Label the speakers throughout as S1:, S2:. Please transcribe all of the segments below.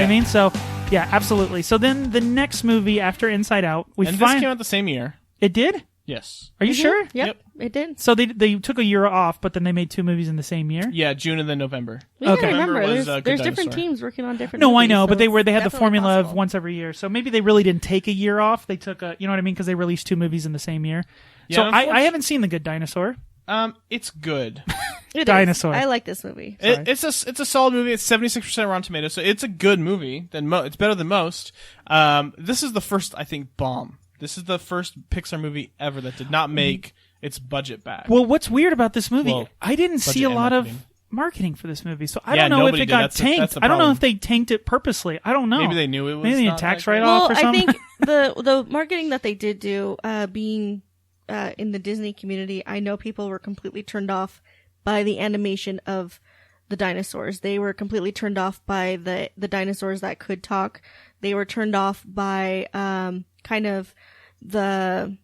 S1: what I mean? So, yeah, absolutely. So then the next movie after Inside Out,
S2: this came out the same year.
S1: It did?
S2: Yes.
S1: Are you sure?
S3: Yep, it did.
S1: So they took a year off, but then they made 2 movies in the same year?
S2: Yeah, June and then November.
S3: We gotta
S1: Okay.
S3: remember,
S2: Good
S3: there's different
S2: Dinosaur.
S3: teams working on different
S1: No,
S3: movies,
S1: I know,
S3: so
S1: but they had the
S3: definitely
S1: formula of
S3: possible.
S1: once every year. So maybe they really didn't take a year off. They took you know what I mean? Because they released 2 movies in the same year. So
S2: Yeah,
S1: I haven't seen The Good Dinosaur.
S2: It's good.
S3: It is.
S1: Dinosaur.
S3: I like this movie.
S2: It's a solid movie. It's 76% Rotten Tomatoes, so it's a good movie. It's better than most. This is the first, I think, bomb. This is the first Pixar movie ever that did not make its budget back.
S1: Well, what's weird about this movie,
S2: Well,
S1: I didn't see a
S2: budget
S1: lot
S2: and
S1: of marketing for this movie, so I
S2: Yeah,
S1: don't know if
S2: nobody
S1: it
S2: did.
S1: got
S2: That's
S1: tanked.
S2: the
S1: I don't know
S2: problem.
S1: if they tanked it purposely. I don't know.
S2: Maybe they knew it was
S1: Maybe a
S2: not
S1: tax
S2: that great.
S1: write-off
S3: Well,
S1: or something.
S3: I think the marketing that they did do, being in the Disney community, I know people were completely turned off by the animation of the dinosaurs. They were completely turned off by the dinosaurs that could talk. They were turned off by kind of they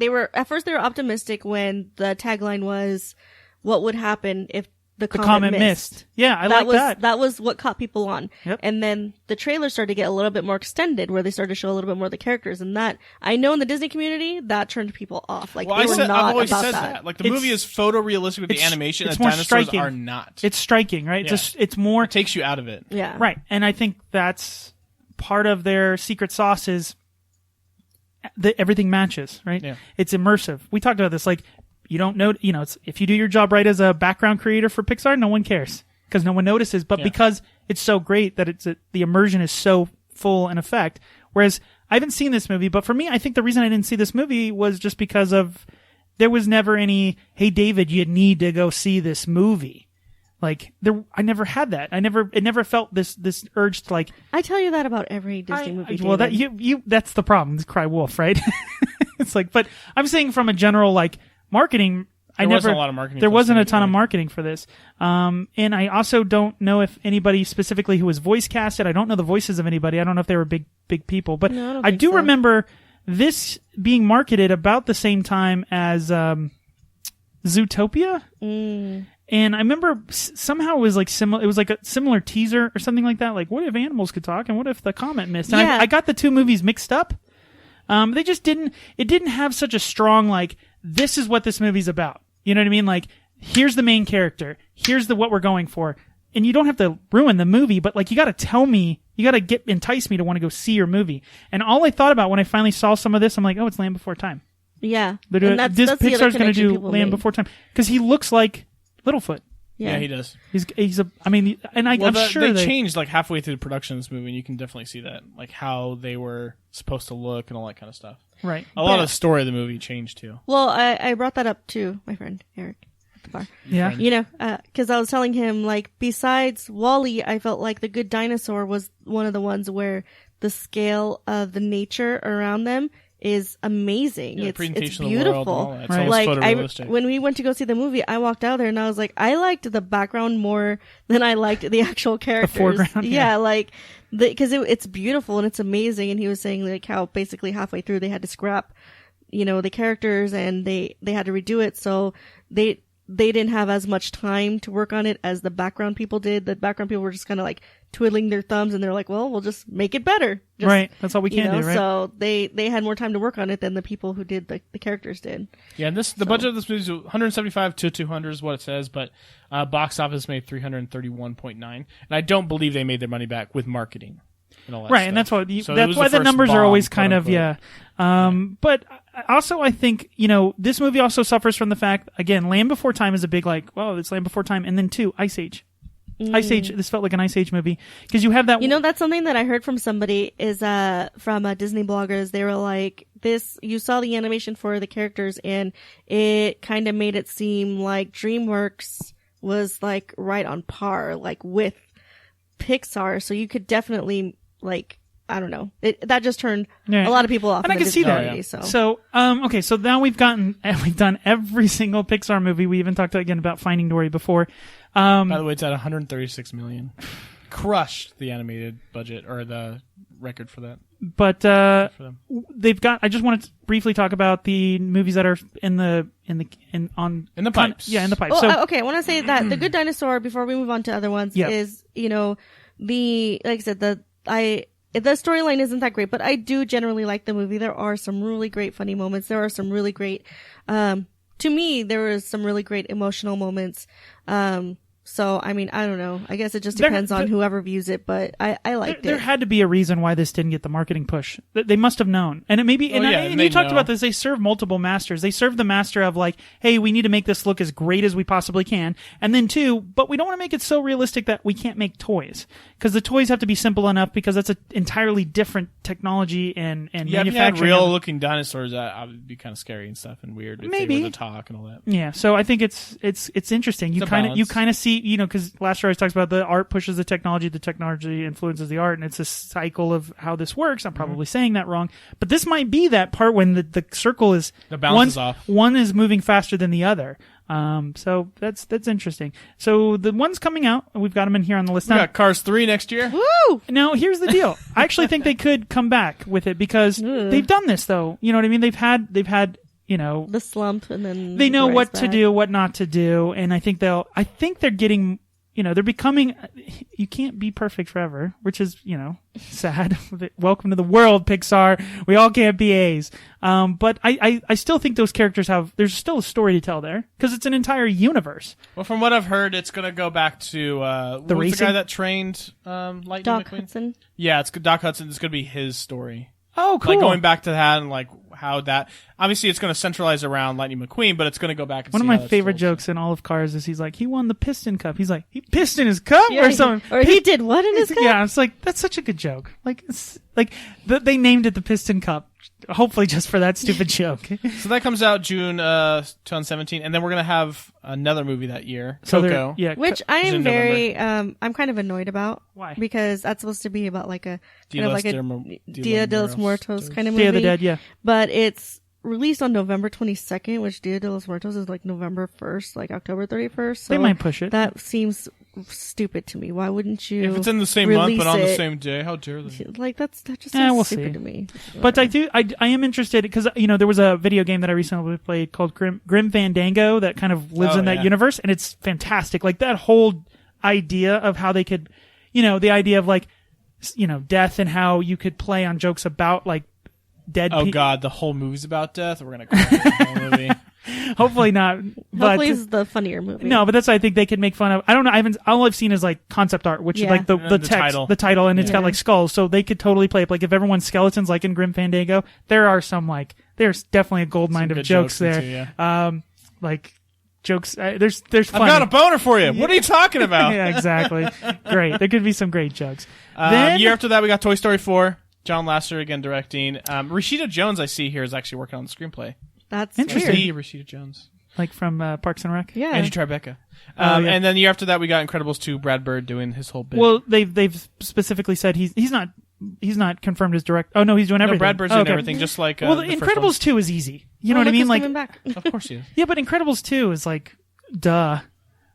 S3: were at first they were optimistic when the tagline was, "What would happen if the comet missed?"
S1: Yeah, I like that.
S3: That was what caught people on.
S1: Yep.
S3: And then the trailer started to get a little bit more extended, where they started to show a little bit more of the characters, and that I know in the Disney community that turned people off. Like they were
S2: I've
S3: not
S2: always
S3: about
S2: said
S3: that.
S2: Like the movie is photorealistic with the
S1: it's-
S2: animation,
S1: it's
S2: and
S1: more
S2: dinosaurs
S1: striking.
S2: are not.
S1: It's striking, right?
S2: Yeah.
S1: It's more
S2: It takes you out of it.
S3: Yeah.
S1: right, and I think that's part of their secret sauce is that everything matches, right?
S2: Yeah.
S1: It's immersive. We talked about this, like you don't know, it's, if you do your job right as a background creator for Pixar, no one cares because no one notices. But because it's so great that the immersion is so full in effect. Whereas I haven't seen this movie, but for me, I think the reason I didn't see this movie was just because of there was never any, hey David, you need to go see this movie. Like I never had that. It never felt this urge to like.
S3: I tell you that about every Disney movie.
S1: Well, that
S3: David.
S1: that's the problem. It's cry wolf, right? It's like, but I'm saying from a general like marketing.
S2: There wasn't a lot of marketing.
S1: There
S2: for
S1: wasn't
S2: this
S1: a ton of
S2: movie.
S1: marketing for this. And I also don't know if anybody specifically who was voice casted. I don't know the voices of anybody. I don't know if they were big people, but
S3: No, I don't
S1: I
S3: think
S1: do
S3: so.
S1: remember this being marketed about the same time as Zootopia. And I remember somehow it was like similar. It was like a similar teaser or something like that. Like, what if animals could talk, and what if the comet missed? And
S3: Yeah.
S1: I got the 2 movies mixed up. They just didn't. It didn't have such a strong like. This is what this movie's about. You know what I mean? Like, here's the main character. Here's what we're going for. And you don't have to ruin the movie, but like, you got to tell me. You got to entice me to want to go see your movie. And all I thought about when I finally saw some of this, I'm like, oh, it's Land Before Time.
S3: Yeah.
S1: They're doing,
S3: And that's
S1: this
S3: the other
S1: Pixar's going to
S3: connection
S1: do
S3: people
S1: Land
S3: made.
S1: Before Time because he looks like Littlefoot.
S2: Yeah, he does.
S1: He's a. I mean, and I'm sure
S2: they changed like halfway through the production of this movie, and you can definitely see that, like how they were supposed to look and all that kind of stuff.
S1: Right.
S2: A lot of the story of the movie changed too.
S3: Well, I brought that up to my friend Eric at the bar.
S1: Yeah.
S3: You know, because I was telling him, like, besides Wall-E, I felt like The Good Dinosaur was one of the ones where the scale of the nature around them is amazing.
S2: Yeah,
S3: It's
S2: presentation of the
S3: beautiful.
S2: world and all that. It's
S1: Right.
S2: almost
S3: Like
S2: photorealistic.
S3: when we went to go see the movie, I walked out there and I was like, I liked the background more than I liked the actual characters.
S1: foreground,
S3: yeah, like because it's beautiful and it's amazing. And he was saying like how basically halfway through they had to scrap, the characters and they had to redo it. So they didn't have as much time to work on it as the background people did. The background people were just kind of like twiddling their thumbs and they're like, well, we'll just make it better. Just,
S1: Right. That's all we can do, right?
S3: So they had more time to work on it than the people who did the characters did.
S2: Yeah, and the budget of this movie is 175 to 200 is what it says, but box office made 331.9, and I don't believe they made their money back with marketing. And all that
S1: Right,
S2: stuff.
S1: and that's what
S2: So it
S1: that's
S2: was
S1: why the
S2: first
S1: numbers
S2: bomb,
S1: are always
S2: quote
S1: kind of
S2: unquote.
S1: But also I think this movie also suffers from the fact again, Land Before Time is a big like, well, it's Land Before Time, and then 2, Ice Age. Ice Age. This felt like an Ice Age movie because you have that.
S3: That's something that I heard from somebody is from Disney bloggers. They were like, you saw the animation for the characters and it kind of made it seem like DreamWorks was like right on par like with Pixar. So you could definitely like, I don't know. That just turned a lot of people off.
S1: And I can see that.
S3: community,
S1: So okay, so now we've done every single Pixar movie. We even talked again about Finding Dory before.
S2: By the way, it's at 136 million. Crushed the animated budget or the record for that.
S1: But
S2: For them.
S1: they've got. I just wanted to briefly talk about the movies that are in the
S2: pipes.
S1: Yeah, in the pipes.
S3: Well,
S1: So
S3: okay, I want to say that The Good Dinosaur, before we move on to other ones,
S1: Yeah.
S3: is, like I said, the storyline isn't that great, but I do generally like the movie. There are some really great funny moments. There are some really great, to me, there was some really great emotional moments. So, I mean, I don't know. I guess it just depends on whoever views it, but I liked it.
S1: There had to be a reason why this didn't get the marketing push. They must have known. And it maybe, and you talked about this, they serve multiple masters. They serve the master of like, hey, we need to make this look as great as we possibly can. And then two, but we don't want to make it so realistic that we can't make toys. Because the toys have to be simple enough because that's an entirely different technology and manufacturing.
S2: If you had real looking dinosaurs, that would be kind of scary and stuff and weird if
S1: maybe.
S2: they were to talk and all that.
S1: Yeah, so I think it's interesting. You kind of see, because Last Year always talks about the art pushes the technology influences the art, and it's a cycle of how this works. I'm probably saying that wrong, but this might be that part when the circle is
S2: the balance is off.
S1: One is moving faster than the other. So that's interesting. So the ones coming out, we've got them in here on the list.
S2: We got Cars 3 next year.
S3: Woo!
S1: Now here's the deal. I actually think they could come back with it because they've done this though. You know what I mean? They've had
S3: the slump, and then
S1: they know what to do, what not to do, and I think they're getting, they're becoming, you can't be perfect forever, which is, sad. Welcome to the world, Pixar. We all can't be A's. But I still think those characters there's still a story to tell there, because it's an entire universe.
S2: Well, from what I've heard, it's going to go back to, the guy that trained, Lightning
S3: Doc
S2: McQueen?
S3: Hudson.
S2: Yeah, it's Doc Hudson. It's going to be his story.
S1: Oh, cool.
S2: Like going back to that and like how that, obviously it's going to centralize around Lightning McQueen, but it's going to go back and
S1: One of
S2: see
S1: my
S2: how that's
S1: favorite
S2: told.
S1: jokes in all of Cars is he's like, he won the Piston Cup. He's like, he pissed in his cup or something.
S3: Or he did what in his cup?
S1: Yeah, it's like, that's such a good joke. Like, they named it the Piston Cup. Hopefully just for that stupid joke.
S2: So that comes out June 2017, and then we're going to have another movie that year,
S1: So
S2: Coco.
S3: Which I
S2: in
S3: am very, I'm kind of annoyed about.
S1: Why?
S3: Because that's supposed to be about like a
S2: Dia
S3: de los Muertos kind of movie.
S1: Day of the Dead, yeah.
S3: But it's released on November 22nd, which Dia de los Muertos is like November 1st, like October 31st. So
S1: They might push it.
S3: That seems stupid to me. Why wouldn't you?
S2: If it's in the same month but on the
S3: release it?
S2: same day, how dare they?
S3: Like that just sounds
S1: we'll
S3: stupid
S1: see.
S3: to me.
S1: But I am interested because, there was a video game that I recently played called Grim Fandango that kind of lives in that universe, and it's fantastic. Like that whole idea of how they could, the idea of like, death and how you could play on jokes about like dead people.
S2: Oh god, the whole movie's about death? We're going to call it the whole movie.
S1: Hopefully not. But
S3: Hopefully it's the funnier movie.
S1: No, but that's what I think they could make fun of. I don't know. All I've seen is like concept art, which is like the text, the title, and it's got like skulls. So they could totally play it. Like if everyone's skeletons, like in Grim Fandango, there's definitely a gold mine of jokes there.
S2: Too,
S1: like jokes. There's funny.
S2: I've got a boner for you. What are you talking about?
S1: Yeah, exactly. Great. There could be some great jokes.
S2: Year after that, we got Toy Story 4. John Lasseter again directing. Rashida Jones, I see here, is actually working on the screenplay.
S3: That's
S1: interesting.
S3: weird.
S2: Rashida Jones.
S1: Like from Parks and Rec?
S3: Yeah.
S2: Angie Tribeca.
S1: Yeah.
S2: And then the year after that, we got Incredibles 2, Brad Bird doing his whole bit.
S1: Well, they've specifically said he's not confirmed as direct. Oh no, he's doing everything.
S2: No, Brad Bird's doing everything, just like
S1: well,
S2: the
S1: Incredibles 2 is easy. You know what I mean? Like,
S3: back.
S2: Of course he is.
S1: yeah, but Incredibles 2 is like, duh.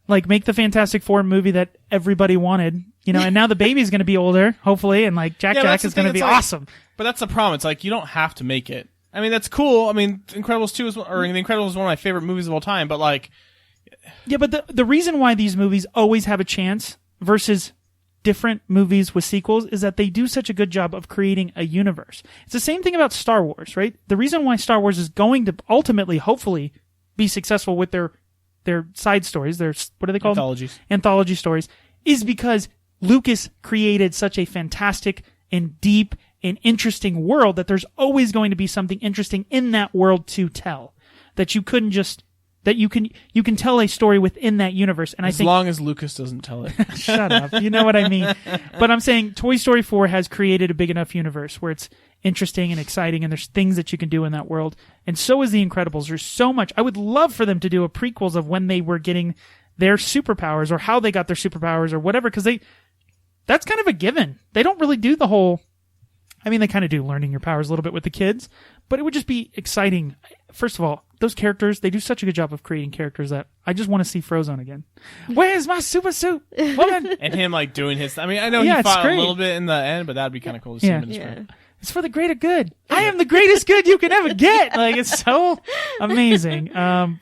S1: Like, make the Fantastic Four movie that everybody wanted, and now the baby's going to be older, hopefully, and like Jack is going to be awesome.
S2: But that's the problem. It's like, you don't have to make it. I mean, that's cool. I mean, Incredibles 2 The Incredibles is one of my favorite movies of all time, but like...
S1: Yeah, but the reason why these movies always have a chance versus different movies with sequels is that they do such a good job of creating a universe. It's the same thing about Star Wars, right? The reason why Star Wars is going to ultimately, hopefully, be successful with their side stories, their, what are they called? Anthology stories, is because Lucas created such a fantastic and deep and interesting world that there's always going to be something interesting in that world to tell. That you couldn't just, that you can tell a story within that universe. And
S2: as long as Lucas doesn't tell it.
S1: Shut up. You know what I mean. But I'm saying Toy Story 4 has created a big enough universe where it's interesting and exciting and there's things that you can do in that world. And so is The Incredibles. There's so much. I would love for them to do a prequels of when they were getting their superpowers or how they got their superpowers or whatever, because that's kind of a given. They don't really do the whole, I mean, they kind of do learning your powers a little bit with the kids, but it would just be exciting. First of all, those characters, they do such a good job of creating characters that I just want to see Frozone again. Where's my super suit, woman?
S2: And him like doing his, I mean, I know he fought a little bit in the end, but that'd be kind of cool to see him in his front.
S1: It's for the greater good. I am the greatest good you can ever get. Like, it's so amazing.
S3: And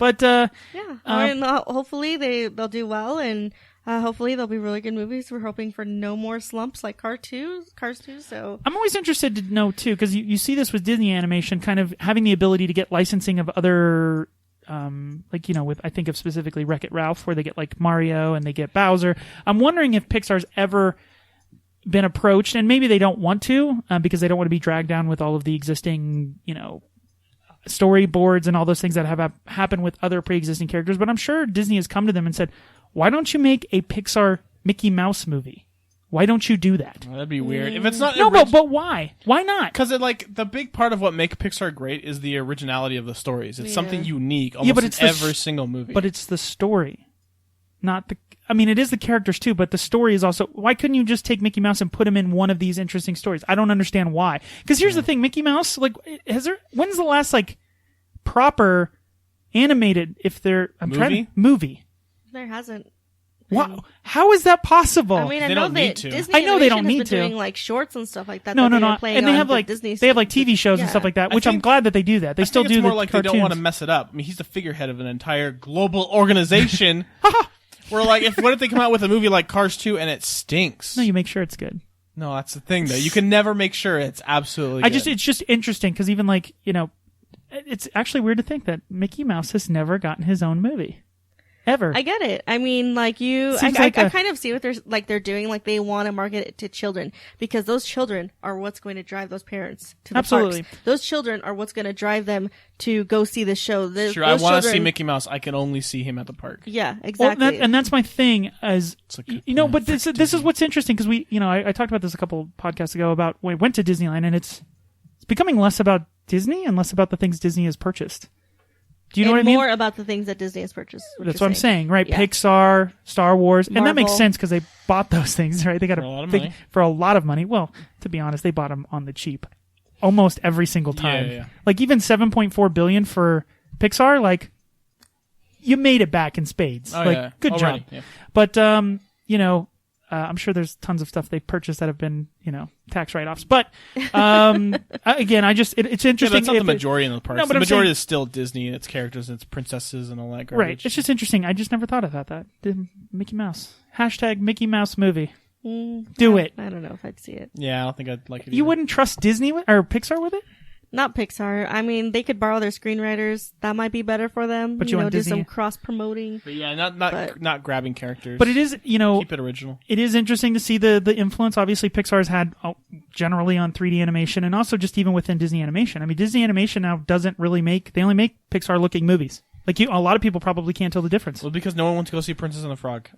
S3: hopefully they'll do well, and Hopefully they'll be really good movies. We're hoping for no more slumps like Cars 2. So
S1: I'm always interested to know too, because you see this with Disney animation, kind of having the ability to get licensing of other, with I think of specifically Wreck-It Ralph, where they get like Mario and they get Bowser. I'm wondering if Pixar's ever been approached, and maybe they don't want to, because they don't want to be dragged down with all of the existing, storyboards and all those things that have happened with other pre-existing characters. But I'm sure Disney has come to them and said, why don't you make a Pixar Mickey Mouse movie? Why don't you do that?
S2: Well, that'd be weird. If it's not
S1: but why? Why not?
S2: Because the big part of what makes Pixar great is the originality of the stories. It's something unique almost in every single movie.
S1: But it's the story, not the. I mean, it is the characters too, but the story is also. Why couldn't you just take Mickey Mouse and put him in one of these interesting stories? I don't understand why. Because here's the thing: Mickey Mouse, when's the last proper animated? Movie.
S3: There hasn't.
S1: Wow. How is that possible?
S3: I mean, I know Disney
S1: I know they don't
S3: Animation
S1: need
S3: has been
S1: to.
S3: doing like shorts and stuff like that.
S1: No.
S3: And they have
S1: Disney. They have like TV shows and stuff like that, which I'm glad that they do that. They still do
S2: it's more
S1: the
S2: like
S1: cartoons.
S2: They don't want to mess it up. I mean, he's the figurehead of an entire global organization. Where what if they come out with a movie like Cars 2 and it stinks?
S1: No, you make sure it's good.
S2: No, that's the thing though. You can never make sure it's absolutely good.
S1: It's just interesting because even it's actually weird to think that Mickey Mouse has never gotten his own movie. Ever.
S3: I get it. I mean, I kind of see what they're doing. Like they want to market it to children because those children are what's going to drive those parents to the
S1: Absolutely.
S3: parks. Those children are what's going to drive them to go see the show.
S2: Sure, I want to see Mickey Mouse. I can only see him at the park.
S3: Yeah, exactly.
S1: And that's my thing. But this is what's interesting because I talked about this a couple podcasts ago about when we went to Disneyland, and it's becoming less about Disney and less about the things Disney has purchased. Do you know what I mean?
S3: More about the things that Disney has purchased.
S1: That's what I'm saying, right? Yeah. Pixar, Star Wars, Marvel. And that makes sense because they bought those things, right? They got for a lot of money. Well, to be honest, they bought them on the cheap, almost every single time.
S2: Yeah.
S1: Like even $7.4 billion for Pixar, you made it back in spades.
S2: Oh,
S1: good
S2: already,
S1: job.
S2: yeah.
S1: But I'm sure there's tons of stuff they've purchased that have been, tax write-offs. But again, it's interesting.
S2: Yeah, that's not the majority in the parks.
S1: No, but
S2: the majority is still Disney and its characters and its princesses and all that garbage.
S1: Right. It's just interesting. I just never thought about that. Mickey Mouse. # Mickey Mouse movie. Do it.
S3: I don't know if I'd see it.
S2: Yeah, I don't think I'd like it.
S1: You wouldn't trust Disney or Pixar with it?
S3: Not Pixar. I mean, they could borrow their screenwriters. That might be better for them.
S1: But you want
S3: do
S1: Disney?
S3: some cross-promoting.
S2: But yeah, not grabbing characters.
S1: But it is,
S2: keep it original.
S1: It is interesting to see the influence. Obviously, Pixar's had generally on 3D animation, and also just even within Disney animation. I mean, Disney animation now doesn't really they only make Pixar-looking movies. A lot of people probably can't tell the difference.
S2: Well, because no one went to go see Princess and the Frog,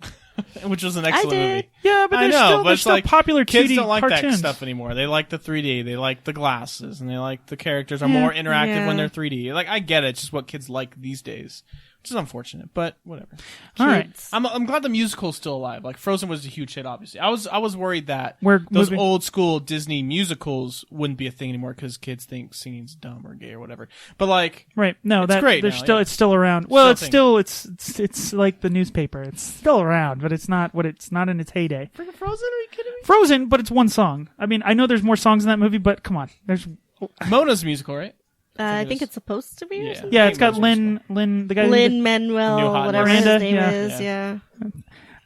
S2: which was an excellent movie.
S1: Yeah, but there's still popular
S2: kids
S1: cutie
S2: don't like
S1: cartoons.
S2: that stuff anymore. They like the 3D, they like the glasses, and they like the characters are more interactive when they're 3D. I get it. It's just what kids like these days. Which is unfortunate, but whatever.
S1: All right.
S2: I'm glad the musical's still alive. Frozen was a huge hit, obviously. I was worried that
S1: those
S2: old school Disney musicals wouldn't be a thing anymore because kids think singing's dumb or gay or whatever. But right,
S1: no,
S2: it's great.
S1: It's still around. Well, it's like the newspaper. It's still around, but it's not in its heyday.
S2: Freaking Frozen? Are you kidding me?
S1: Frozen, but it's one song. I mean, I know there's more songs in that movie, but come on, there's
S2: Mona's musical, right?
S3: I think it's supposed to be.
S1: Yeah, it's got the guy
S3: Lin-Manuel, whatever
S1: Miranda,
S3: his name is. Yeah.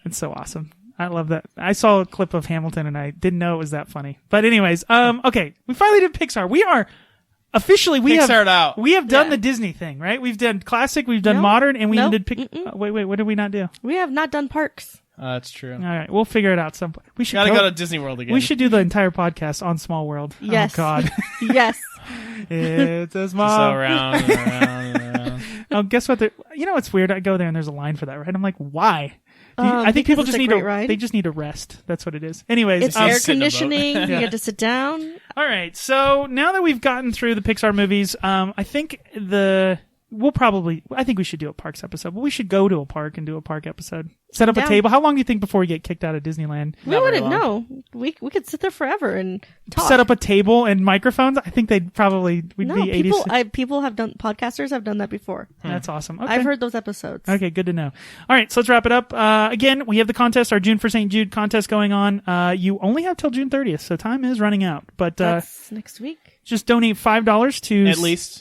S1: It's so awesome. I love that. I saw a clip of Hamilton and I didn't know it was that funny. But anyways, okay, we finally did Pixar. We are officially we have done the Disney thing, right? We've done classic, we've done modern, and we even did wait, what did we not do?
S3: We have not done parks.
S2: That's true.
S1: All right, we'll figure it out some point. We should
S2: go to Disney World again.
S1: We should do the entire podcast on Small World.
S3: Yes.
S1: Oh God.
S3: Yes.
S1: It's a small.
S2: So around and around and around.
S1: Oh, guess what? It's weird. I go there and there's a line for that, right? I'm like, why? I think people just need to.
S3: Ride.
S1: They just need to rest. That's what it is. Anyways,
S3: it's air conditioning. You get to sit down.
S1: All right. So now that we've gotten through the Pixar movies, I think we should do a parks episode. But we should go to a park and do a park episode. Set up a table. How long do you think before we get kicked out of Disneyland?
S3: We wouldn't know. We could sit there forever and talk.
S1: Set up a table and microphones. I think we'd be 80.
S3: Podcasters have done that before.
S1: That's awesome. Okay.
S3: I've heard those episodes.
S1: Okay, good to know. All right, so let's wrap it up. Again, we have the contest, our June for St. Jude contest going on. You only have till June 30th, so time is running out. But
S3: that's next week.
S1: Just donate $5 to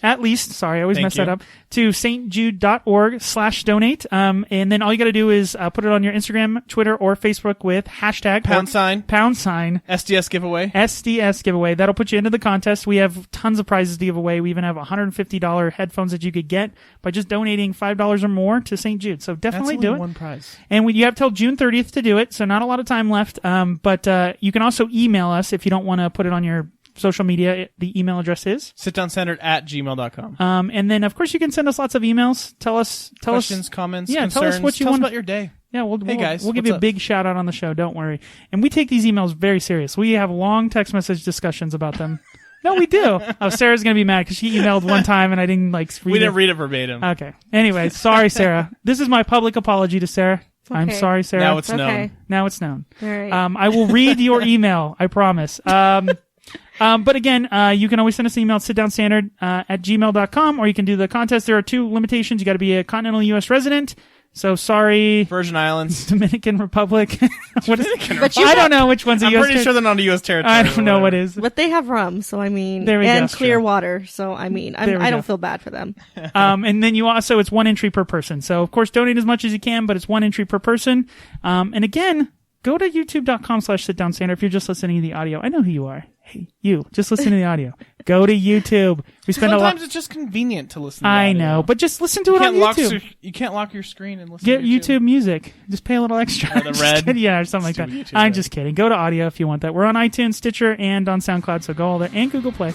S1: at least. Sorry, I always mess that up. To stjude.org/donate. And then all you got to do is put put it on your Instagram, Twitter, or Facebook with hashtag #,
S2: SDS giveaway.
S1: SDS giveaway. That'll put you into the contest. We have tons of prizes to give away. We even have $150 headphones that you could get by just donating $5 or more to St. Jude. So definitely do it.
S2: One prize.
S1: And you have till June 30th to do it, so not a lot of time left. But you can also email us if you don't want to put it on your social media. The email address is
S2: sitdowncentered@gmail.com.
S1: and then of course you can send us lots of emails. Tell us
S2: questions, comments,
S1: yeah,
S2: concerns.
S1: tell us what you
S2: tell
S1: want
S2: us about your day.
S1: Yeah,
S2: Hey guys,
S1: we'll give you a big shout out on the show. Don't worry. And we take these emails very serious. We have long text message discussions about them. No, we do. Oh, Sarah's gonna be mad because she emailed one time and I didn't read
S2: We didn't read it verbatim.
S1: Okay. Anyway, sorry, Sarah. This is my public apology to Sarah.
S3: Okay.
S1: I'm sorry, Sarah.
S2: Now it's
S3: Okay.
S2: known.
S1: Now it's known.
S3: All right.
S1: I will read your email. I promise. But again, you can always send us an email at sitdownstandard at gmail.com, or you can do the contest. There are 2 limitations. You got to be a continental U.S. resident. So sorry,
S2: Virgin Islands.
S1: Dominican Republic. What is
S2: Dominican
S3: But you
S1: I
S3: have-
S1: don't know which one's a
S2: I'm
S1: U.S.
S2: pretty sure they're not a U.S. territory.
S1: I don't know what is.
S3: But they have rum, so I mean,
S1: There we
S3: and
S1: go.
S3: clear water, so I mean,
S1: There we
S3: I
S1: go.
S3: don't feel bad for them.
S1: And then you also, it's 1 entry per person. So of course, donate as much as you can, but it's 1 entry per person. And again, go to youtube.com/sitdownstandard if you're just listening to the audio. I know who you are. Hey, you, just listen to the audio. Go to YouTube. We spend
S2: Sometimes
S1: a lot.
S2: it's just convenient to listen to
S1: I
S2: audio.
S1: know, but just listen to
S2: you
S1: it on
S2: can't
S1: YouTube.
S2: you can't lock your screen and listen
S1: Get
S2: to
S1: YouTube Music. Just pay a little extra.
S2: Or the
S1: Just
S2: red.
S1: kidding. Yeah, or something like that.
S2: Stupid YouTube
S1: I'm
S2: red.
S1: just kidding. Go to audio if you want that. We're on iTunes, Stitcher, and on SoundCloud, so go all there. And Google Play.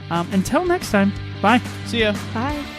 S1: Until next time, bye.
S2: See ya.
S3: Bye.